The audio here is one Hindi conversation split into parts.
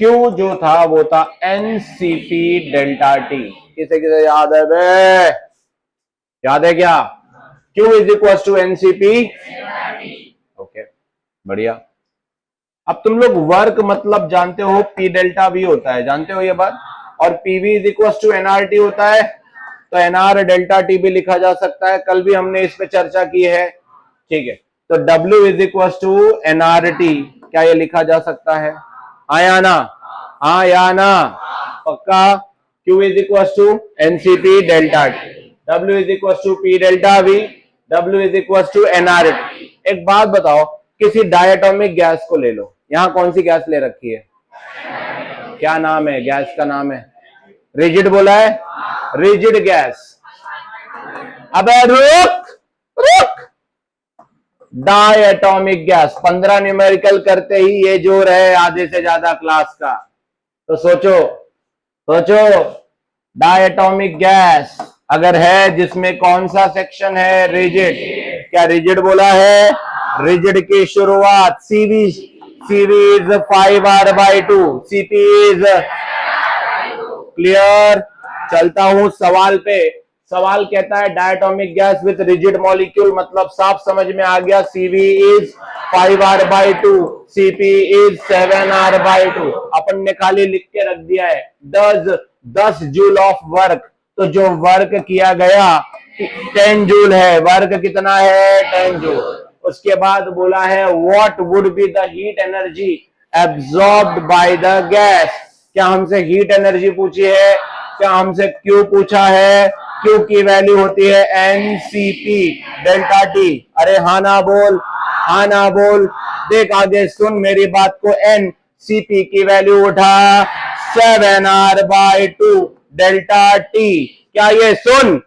क्यू जो था वो था एनसीपी डेल्टा टी। किसे किसे याद है बे? याद है क्या? Q is equal to NCP. Okay, बढ़िया। अब तुम लोग वर्क मतलब जानते हो, पी डेल्टा वी होता है, जानते हो ये बात, और PV is equal to NRT होता है, तो एनआर डेल्टा टी भी लिखा जा सकता है। कल भी हमने इस पे चर्चा की है, ठीक है। तो W is equal to NRT, क्या ये लिखा जा सकता है? आया ना? हाँ या ना? पक्का? Q is equal to NCP delta T, W is equal to P delta V, W is equal to NRT. एक बात बताओ, किसी डायटोमिक गैस को ले लो, यहां कौन सी गैस ले रखी है? क्या नाम है गैस का? नाम है रिजिड, बोला है रिजिड गैस। अबे रुक रुक, डायटोमिक गैस 15 न्यूमेरिकल करते ही ये जोर है आधे से ज्यादा क्लास का। तो सोचो सोचो, डायटोमिक गैस अगर है जिसमें कौन सा सेक्शन है? रिजिड। क्या रिजिड बोला है? रिजिड की शुरुआत CV, CV is 5r/2, CP is clear. चलता हूं सवाल पे। सवाल कहता है diatomic gas with rigid molecule, मतलब साफ समझ में आ गया, CV is 5r/2, CP is 7r/2। अपन ने खाली लिख के रख दिया है 10 जूल ऑफ वर्क, तो जो वर्क किया गया 10 जूल है। वर्क कितना है? 10 जूल। उसके बाद बोला है what would be the heat energy absorbed by the gas. क्या हमसे हीट एनर्जी पूछी है? क्या हमसे क्यू पूछा है? क्यू की वैल्यू होती है एनसीपी डेल्टा टी। अरे हाँ ना बोल, हाँ ना बोल। देख आगे सुन मेरी बात को, एनसीपी की वैल्यू उठा 7r/2 डेल्टा टी। क्या ये सुन,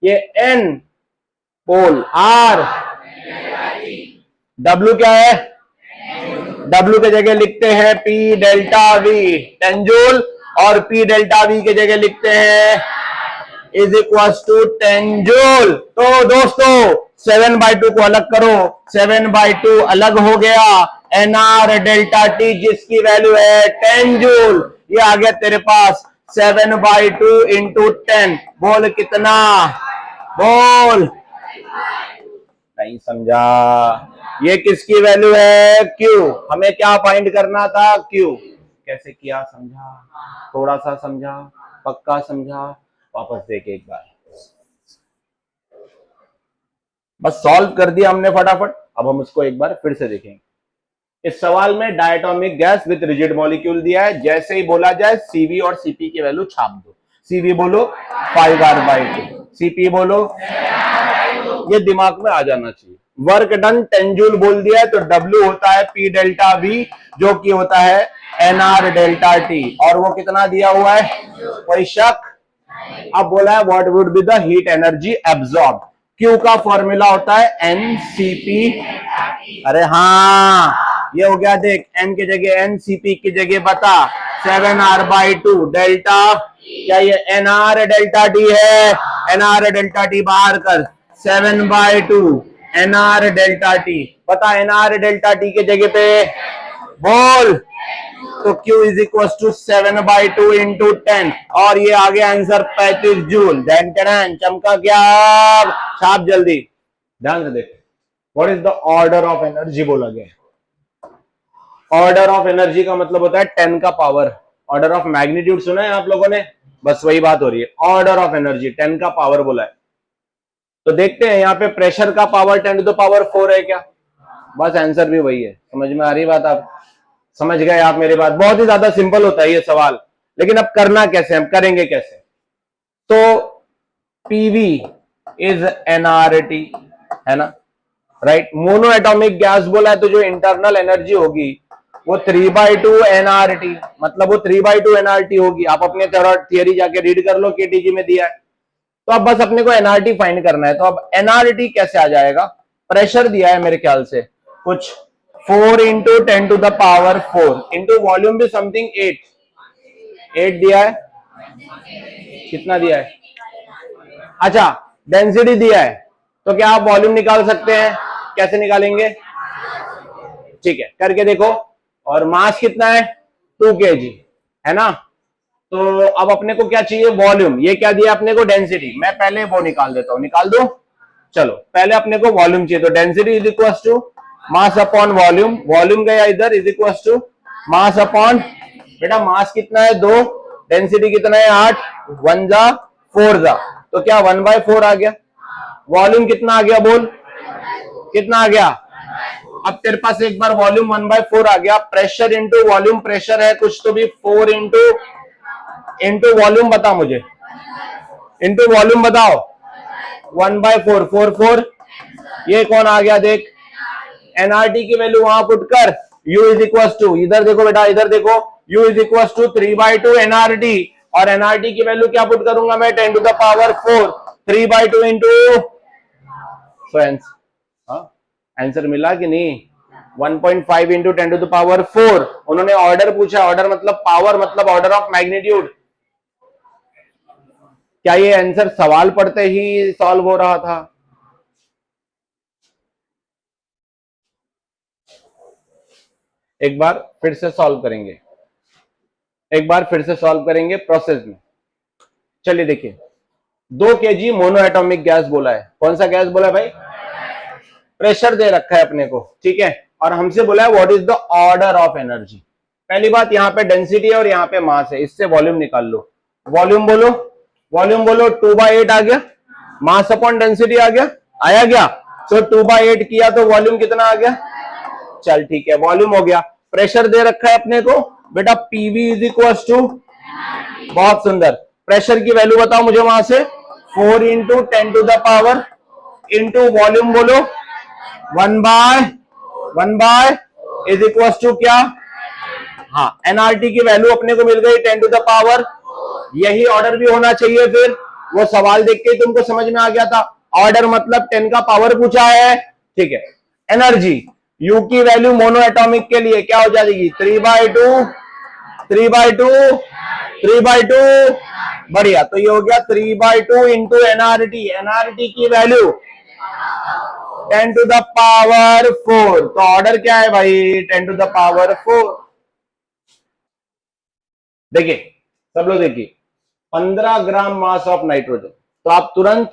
ये एन बोल आर, डब्ल्यू क्या है? डब्ल्यू के जगह लिखते हैं पी डेल्टा वी 10 जूल, और पी डेल्टा वी के जगह लिखते हैं इज इक्वल टू 10 जूल। तो दोस्तों 7/2 को अलग करो, 7/2 अलग हो गया, एनआर डेल्टा टी जिसकी वैल्यू है 10 जूल, ये आ गया तेरे पास 7/2 इंटू 10। बोल कितना? बोल, नहीं समझा? ये किसकी वैल्यू है? क्यू। हमें क्या फाइंड करना था? क्यू। कैसे किया समझा? थोड़ा सा समझा? पक्का समझा? वापस देख एक बार, बस सॉल्व कर दिया हमने फटाफट। अब हम उसको एक बार फिर से देखेंगे। इस सवाल में diatomic gas with rigid molecule दिया है, जैसे ही बोला जाए सीवी और सीपी की वैल्यू छाप दो। सीवी बोलो 5r/2, सीपी बोलो, ये दिमाग में आ जाना चाहिए। वर्क डन 10 जूल बोल दिया है, तो W होता है P डेल्टा V, जो कि होता है NR डेल्टा T, और वो कितना दिया हुआ है? कोई शक? अब बोला है what would be the heat energy absorb. Q का फॉर्मूला होता है NCP। अरे हाँ, ये हो गया। देख, N की जगह NCP की जगह बता 7r/2 डेल्टा, क्या ये NR डेल्टा T है? NR डेल्टा T बाहर कर, 7/2 NR डेल्टा T। पता NR डेल्टा T के जगह पे बोल, तो Q is equal to 7/2 into 10, और ये आ गया आंसर 35 जूल। चमका क्या? छाप जल्दी, ध्यान से देख। What is the order of energy बोला गया? ऑर्डर ऑफ एनर्जी का मतलब होता है 10 का पावर। ऑर्डर ऑफ मैग्नीट्यूड सुना है आप लोगों ने? बस वही बात हो रही है, ऑर्डर ऑफ एनर्जी 10 का पावर बोला है। तो देखते हैं यहाँ पे प्रेशर का पावर 10⁴ है क्या? बस आंसर भी वही है। समझ में आ रही बात? आप समझ गए आप मेरी बात? बहुत ही ज्यादा सिंपल होता है ये सवाल, लेकिन अब करना कैसे, हम करेंगे कैसे? तो पीवी इज एनआरटी, है ना, राइट। मोनो एटॉमिक गैस बोला है, तो जो इंटरनल एनर्जी होगी वो 3/2 एनआरटी, मतलब वो 3/2 एनआरटी होगी। आप अपने थियरी जाके रीड कर लो, केटीजी में दिया है। तो अब बस अपने को एनआरटी फाइंड करना है। तो अब एनआरटी कैसे आ जाएगा? प्रेशर दिया है मेरे ख्याल से कुछ 4 इंटू 10⁴ इंटू वॉल्यूम भी समथिंग 8 दिया है। कितना दिया है? अच्छा, डेंसिटी दिया है, तो क्या आप वॉल्यूम निकाल सकते हैं? कैसे निकालेंगे? ठीक है, करके देखो। और मास कितना है? 2 kg। है ना। तो अब अपने को क्या चाहिए, वॉल्यूम। ये क्या दिया अपने को, डेंसिटी। मैं पहले वो निकाल देता हूं, निकाल दो। चलो पहले अपने को वॉल्यूम चाहिए, तो density is equal to mass upon volume. Volume गया इधर, is equal to mass upon, बेटा मास कितना है 2, डेंसिटी कितना है 8, 1 जा 4 जा, तो क्या 1/4 आ गया। वॉल्यूम कितना आ गया बोल, कितना आ गया। अब तेरे पास एक बार वॉल्यूम 1/4 आ गया, प्रेशर इंटू वॉल्यूम, प्रेशर है कुछ तो भी 4 इंटू वॉल्यूम, बता मुझे, इंटू वॉल्यूम बताओ, 1/4, 4 ये कौन आ गया देख, एनआरटी की वैल्यू वहां पुट कर, U इज इक्वल टू, इधर देखो बेटा, इधर देखो, U is equal to 3/2 NRT, और एनआरटी की वैल्यू क्या पुट करूंगा मैं, 10⁴, 3/2 इंटू, आंसर मिला कि नहीं, 1.5 इंटू 10⁴। उन्होंने ऑर्डर पूछा, ऑर्डर मतलब पावर, मतलब ऑर्डर ऑफ मैग्नीट्यूड। क्या ये आंसर सवाल पढ़ते ही सॉल्व हो रहा था। एक बार फिर से सॉल्व करेंगे, एक बार फिर से सॉल्व करेंगे प्रोसेस में। चलिए देखिए, 2 kg मोनो एटॉमिक गैस बोला है, कौन सा गैस बोला है भाई, प्रेशर दे रखा है अपने को, ठीक है, और हमसे बोला है what is the order of energy. पहली बात यहाँ पे डेंसिटी है और यहाँ पे मास है, इससे वॉल्यूम निकाल लो। वॉल्यूम बोलो, वॉल्यूम बोलो, 2/8 आ गया, मास अपॉन डेंसिटी आ गया, आया गया, तो 2/8 किया तो वॉल्यूम कितना आ गया, चल ठीक है, वॉल्यूम हो गया। प्रेशर दे रखा है अपने को बेटा, पीवी इज इक्वल टू, बहुत सुंदर, प्रेशर की वैल्यू बताओ मुझे वहां से, 4 इंटू 10⁻, इंटू वॉल्यूम बोलो, 1/1 इज इक्वल टू क्या, हाँ एनआरटी की वैल्यू अपने को मिल गई 10⁻। यही ऑर्डर भी होना चाहिए, फिर वो सवाल देख के तुमको समझ में आ गया था, ऑर्डर मतलब 10 का पावर पूछा है, ठीक है। एनर्जी, यू की वैल्यू मोनो एटॉमिक के लिए क्या हो जाएगी, 3/2, 3/2, 3/2, बढ़िया, तो ये हो गया 3/2 इंटू एनआरटी, एनआरटी की वैल्यू 10⁻⁴। तो ऑर्डर क्या है भाई, 10⁻⁴। देखिए सब लोग देखिए, 15 ग्राम मास ऑफ नाइट्रोजन, तो आप तुरंत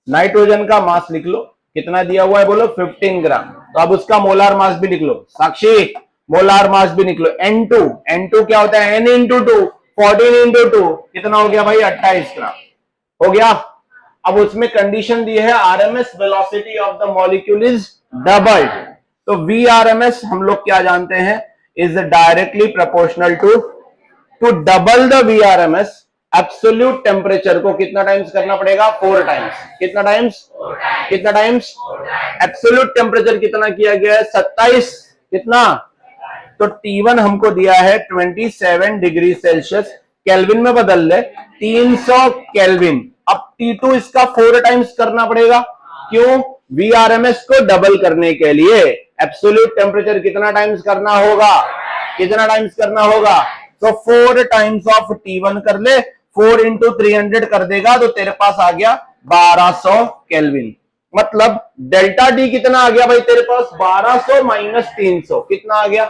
नाइट्रोजन का मास लिख लो, कितना दिया हुआ है बोलो, 15 ग्राम, तो अब उसका मोलार मास भी लिख लो, साक्षी मोलार मास भी लिख लो, N2, N2 क्या होता है, N इंटू 2, 14 इंटू 2, कितना हो गया भाई, 28 ग्राम हो गया। अब उसमें कंडीशन दी है RMS velocity of the molecule is doubled, तो वी आरएमएस हम लोग क्या जानते हैं, is directly proportional to double the V RMS, absolute temperature को कितना टाइम्स करना पड़ेगा, 4 टाइम्स, कितना टाइम्स, कितना टाइम्स, एब्सोल्यूट टेम्परेचर कितना किया गया है, 27, कितना, तो T1 हमको दिया है 27 डिग्री सेल्सियस, केल्विन में बदल ले 300 केल्विन। अब T2 इसका 4 टाइम्स करना पड़ेगा, क्यों, VRMS को डबल करने के लिए एब्सोल्यूट टेम्परेचर कितना टाइम्स करना होगा, कितना टाइम्स करना होगा, तो 4 टाइम्स ऑफ T1 कर ले, 4 इंटू 300 कर देगा, तो तेरे पास आ गया 1200 केल्विन। मतलब डेल्टा टी कितना आ गया भाई तेरे पास, 1200 माइनस 300, कितना आ गया,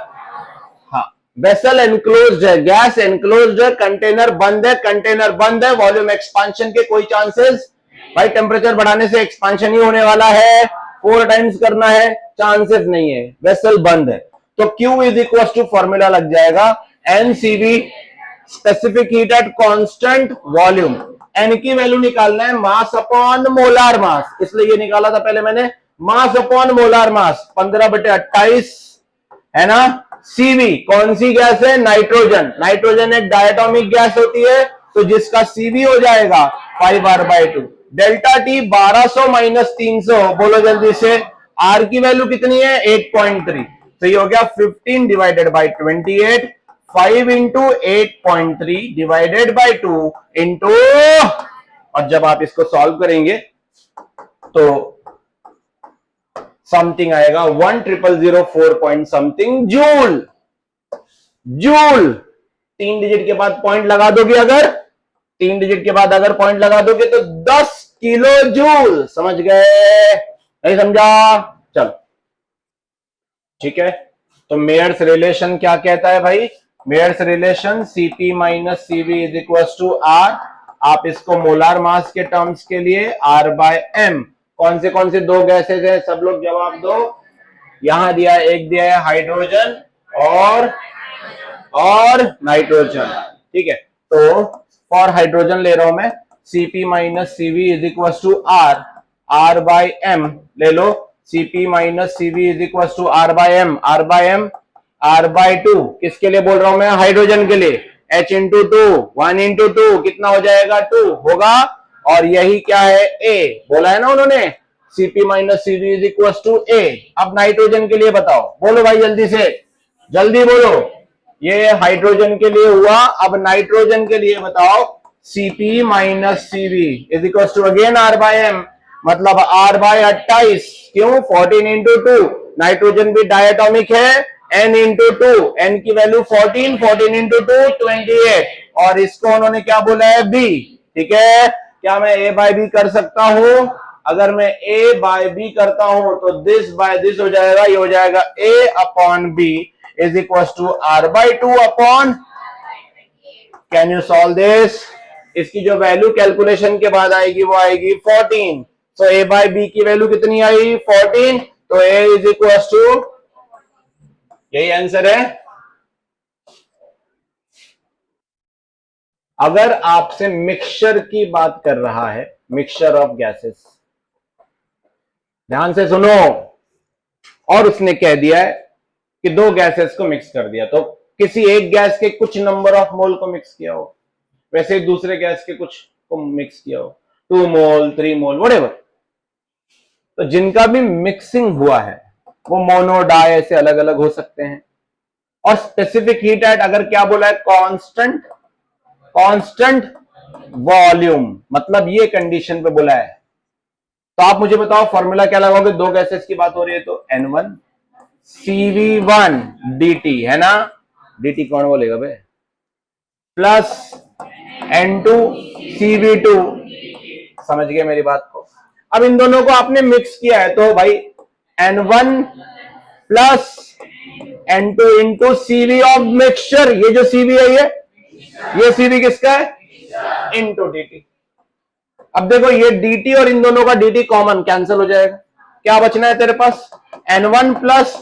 हाँ वेसल एनक्लोज्ड है, गैस एनक्लोज्ड है, कंटेनर बंद है, कंटेनर बंद है, वॉल्यूम एक्सपांशन के कोई चांसेस, भाई टेम्परेचर बढ़ाने से एक्सपांशन ही होने वाला है, 4 टाइम्स करना है, चांसेस नहीं है, वेसल बंद है, तो Q is equal to formula लग जाएगा NCV, specific heat at constant volume. N की वैल्यू निकालना है मास अपॉन मोलार मास, इसलिए ये निकाला था पहले मैंने, मास अपॉन मोलार मास 15/28 है ना। सीवी कौन सी गैस है, नाइट्रोजन, नाइट्रोजन एक डायटोमिक गैस होती है, तो जिसका सीवी हो जाएगा 5R/2। डेल्टा टी 1200 माइनस 300, बोलो जल्दी से, आर की वैल्यू कितनी है 8.3, तो ये हो गया 15 divided by 28, 5 into 8.3 divided by 2 into, और जब आप इसको सॉल्व करेंगे तो समथिंग आएगा 1,004 point something joule, joule 3 digit के बाद पॉइंट लगा दोगे, अगर 3 डिजिट के बाद अगर पॉइंट लगा दोगे तो 10 किलो जूल, समझ गए, नहीं समझा, चलो ठीक है। तो मेयर्स रिलेशन क्या कहता है भाई, Mayer's relation Cp minus Cv is equal to R। आप इसको मोलार मास के टर्म्स के लिए R बाय M। कौन से दो गैसेज है, सब लोग जवाब दो। यहां दिया है, एक दिया है हाइड्रोजन और नाइट्रोजन, ठीक है। तो फॉर हाइड्रोजन ले रहा हूं मैं, Cp minus Cv is equal to R by M ले लो। Cp minus Cv is equal to R by M, R by 2 किसके लिए बोल रहा हूं मैं, हाइड्रोजन के लिए। H इंटू 2, 1 इंटू 2 कितना हो जाएगा, 2 होगा। और यही क्या है, A बोला है ना उन्होंने, Cp minus Cv is equal to A। अब नाइट्रोजन के लिए बताओ, बोलो भाई जल्दी से, जल्दी बोलो। ये हाइड्रोजन के लिए हुआ, अब नाइट्रोजन के लिए बताओ। Cp minus Cv is equal to again R by M, मतलब R बाय 28, क्यों 14 इंटू 2, नाइट्रोजन भी डायटोमिक है, N इंटू 2, N की वैल्यू 14, 14 इंटू 2 28, और इसको उन्होंने क्या बोला है, B, ठीक है। क्या मैं A बाय B कर सकता हूं? अगर मैं A बाय B करता हूं तो दिस बाय दिस हो जाएगा, ये हो जाएगा A upon B is equal to R by 2 upon, can you solve this? इसकी जो वैल्यू कैलकुलेशन के बाद आएगी वो आएगी 14। सो A बाय B की वैल्यू कितनी आई, 14, तो A इज इक्वल टू, यही आंसर है। अगर आपसे मिक्सचर की बात कर रहा है, मिक्सचर ऑफ गैसेस, ध्यान से सुनो, और उसने कह दिया है कि दो गैसेस को मिक्स कर दिया, तो किसी एक गैस के कुछ नंबर ऑफ मोल को मिक्स किया हो, वैसे दूसरे गैस के कुछ को मिक्स किया हो, 2 मोल 3 मोल व्हाटएवर, तो जिनका भी मिक्सिंग हुआ है वो मोनो डाई ऐसे अलग अलग हो सकते हैं। और स्पेसिफिक हीट एट, अगर क्या बोला है, कांस्टेंट वॉल्यूम, मतलब ये कंडीशन पे बोला है। तो आप मुझे बताओ फॉर्मूला क्या लगाओगे, दो गैसेस की बात हो रही है तो N1 CV1 dt है ना, dt कौन बोलेगा भाई, प्लस N2 CV2, समझ गए मेरी बात को। अब इन दोनों को आपने मिक्स किया है तो भाई N1 plus N2 into CV of mixture, ये जो CV है ये CV किसका है, इंटू dt। अब देखो ये dt और इन दोनों का dt कॉमन, कैंसिल हो जाएगा, क्या बचना है तेरे पास, N1 प्लस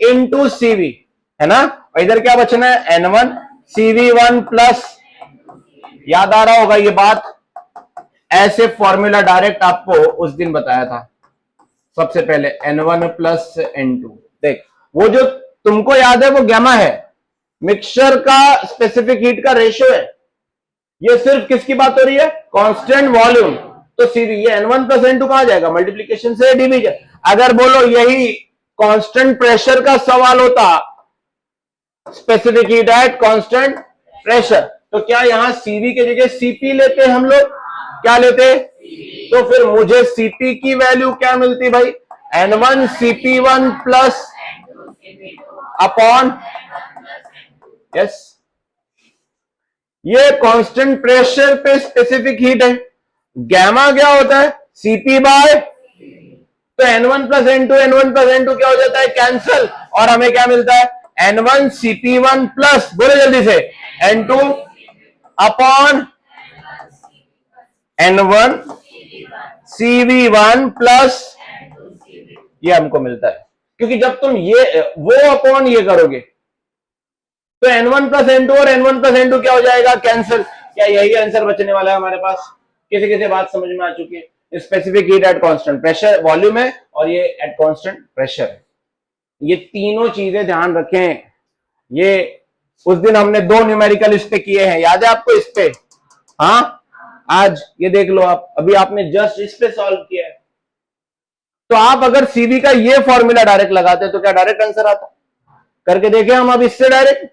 इंटू CV, है ना, और इधर क्या बचना है, N1 CV1 प्लस, याद आ रहा होगा ये बात, ऐसे फॉर्मूला डायरेक्ट आपको उस दिन बताया था। सबसे पहले N1 प्लस N2, देख वो जो तुमको याद है वो गैमा है, मिक्सचर का स्पेसिफिक हीट का रेशियो है, ये सिर्फ किसकी बात हो रही है, कांस्टेंट वॉल्यूम। तो सीधी ये N1 प्लस N2 कहां जाएगा, मल्टीप्लीकेशन से डिवीजन। अगर बोलो यही कांस्टेंट प्रेशर का सवाल होता, specific heat at constant pressure, तो क्या यहां सीवी के जगह सीपी लेते हम लोग, क्या लेते, तो फिर मुझे सीपी की वैल्यू क्या मिलती भाई, N1 CP1 plus upon, yes, ये कांस्टेंट प्रेशर पे स्पेसिफिक हीट है। गैमा क्या होता है, सीपी बाय, तो N1 प्लस N2 क्या हो जाता है, कैंसल, और हमें क्या मिलता है, N1 CP1 प्लस, बोले जल्दी से, N2 upon N1 CV1 plus, ये हमको मिलता है। क्योंकि जब तुम ये वो अपॉन ये करोगे तो N1 प्लस N2 और N1 प्लस N2 क्या हो जाएगा, कैंसिल। क्या यही आंसर बचने वाला है हमारे पास, किसी किसी बात समझ में आ चुकी है। Specific heat at constant pressure volume है और ये एट कांस्टेंट प्रेशर है। ये तीनों चीजें ध्यान रखें। ये उस दिन हमने दो न्यूमेरिकल इस पे किए हैं, याद है आपको इस पे, हाँ, आज ये देख लो आप, अभी आपने जस्ट इस पे सॉल्व किया है। तो आप अगर सीवी का ये फॉर्मूला डायरेक्ट लगाते तो क्या डायरेक्ट आंसर आता, करके देखें हम, अब इससे डायरेक्ट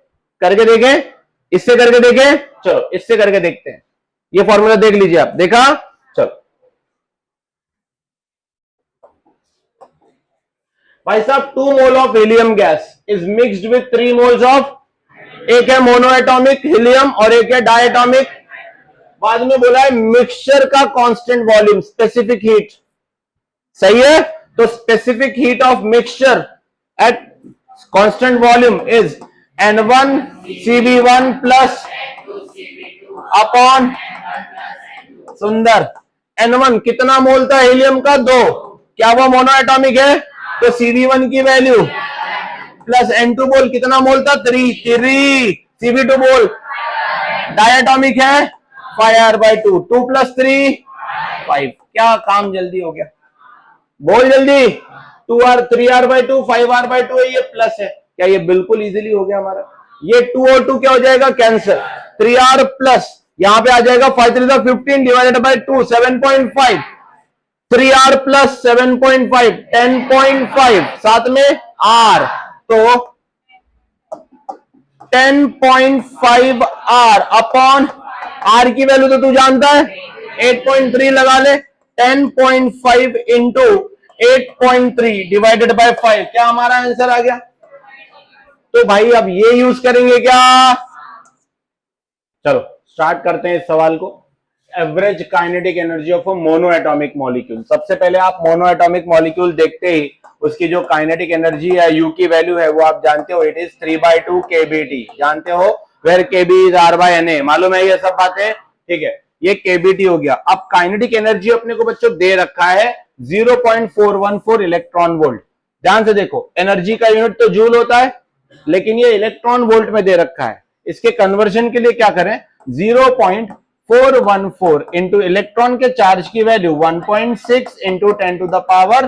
करके देखें, इससे करके देखें, चलो इससे करके देखते हैं। ये फॉर्मूला देख लीजिए आप, देखा, चलो भाई साहब, 2 mole of helium gas is mixed with 3 moles of, एक है मोनोएटॉमिक हीलियम और एक है डायटॉमिक। बाद में बोला है मिक्सचर का कांस्टेंट वॉल्यूम, स्पेसिफिक हीट, सही है। तो specific heat of mixture eight constant volume is N1 CV1 plus upon सुंदर N1 कितना मोल था हीलियम का? 2। क्या वो मोनो एटॉमिक है? तो CV1 की वैल्यू प्लस N2 बोल कितना मोल था? 3। CV2 बोल डायटॉमिक है 5R/2, 2 + 3 5। क्या काम जल्दी हो गया, बोल जल्दी। 2R 3R/2 5R/2 है, ये प्लस है क्या? ये बिल्कुल इजीली हो गया हमारा। ये 2 और 2 क्या हो जाएगा? कैंसर। 3R प्लस यहां पे आ जाएगा 5 3 15 डिवाइडेड बाय 2 7.5। 3R प्लस 7.5 10.5 साथ में R, तो 10.5R अपॉन R की वैल्यू तो तू जानता है 8.3 लगा ले। 10.5 इंटू 8.3 डिवाइडेड बाय 5, क्या हमारा आंसर आ गया? तो भाई अब ये यूज करेंगे क्या? चलो स्टार्ट करते हैं इस सवाल को। Average kinetic energy of a mono atomic molecule. सबसे पहले आप मोनो एटॉमिक मॉलिक्यूल देखते ही उसकी जो काइनेटिक एनर्जी है, यू की वैल्यू है, वो आप जानते हो, इट इज 3/2 kBt। जानते हो वेयर kb इज R/Na, मालूम है ये सब बातें, ठीक है। ये kBt हो गया। अब काइनेटिक एनर्जी अपने को बच्चों दे रखा है 0.414 इलेक्ट्रॉन वोल्ट। ध्यान से देखो, एनर्जी का यूनिट तो जूल होता है, लेकिन ये इलेक्ट्रॉन वोल्ट में दे रखा है। इसके कन्वर्जन के लिए क्या करें? 0.414 इंटू इलेक्ट्रॉन के चार्ज की value 1.6 into 10 to the power,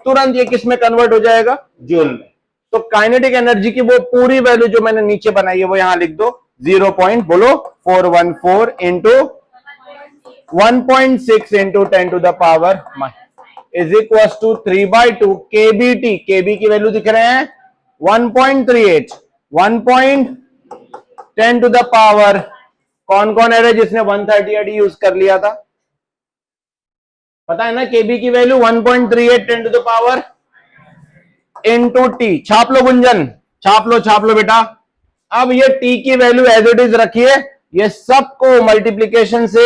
तुरंत ये किस में कन्वर्ट हो जाएगा? जूल में। तो काइनेटिक एनर्जी की वो पूरी वैल्यू जो मैंने नीचे बनाई है वो यहां लिख दो। 0.414 into 1.6 into 10 to the power is equal to 3/2 kBt। kb की वैल्यू दिख रहे हैं 1.38, 1.10 टू द पावर। कौन कौन है जिसने 138 यूज कर लिया था? पता है ना, केबी की value 1.38 10 to the power into T. छाप लो गुंजन, छाप लो बेटा। अब ये टी की वैल्यू एज इट इज रखिए, ये सबको मल्टीप्लीकेशन से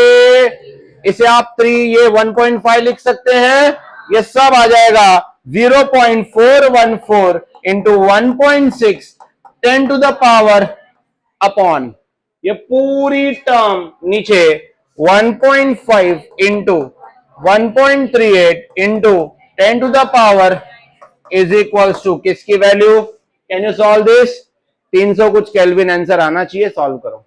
इसे आप 3 ये 1.5 लिख सकते हैं, ये सब आ जाएगा 0.414 into 1.6 10 to the power upon ये पूरी टर्म नीचे 1.5 into 1.38 into 10 to the power is equals to किसकी value? Can you solve this? 300 कुछ केल्विन आंसर आना चाहिए, सॉल्व करो।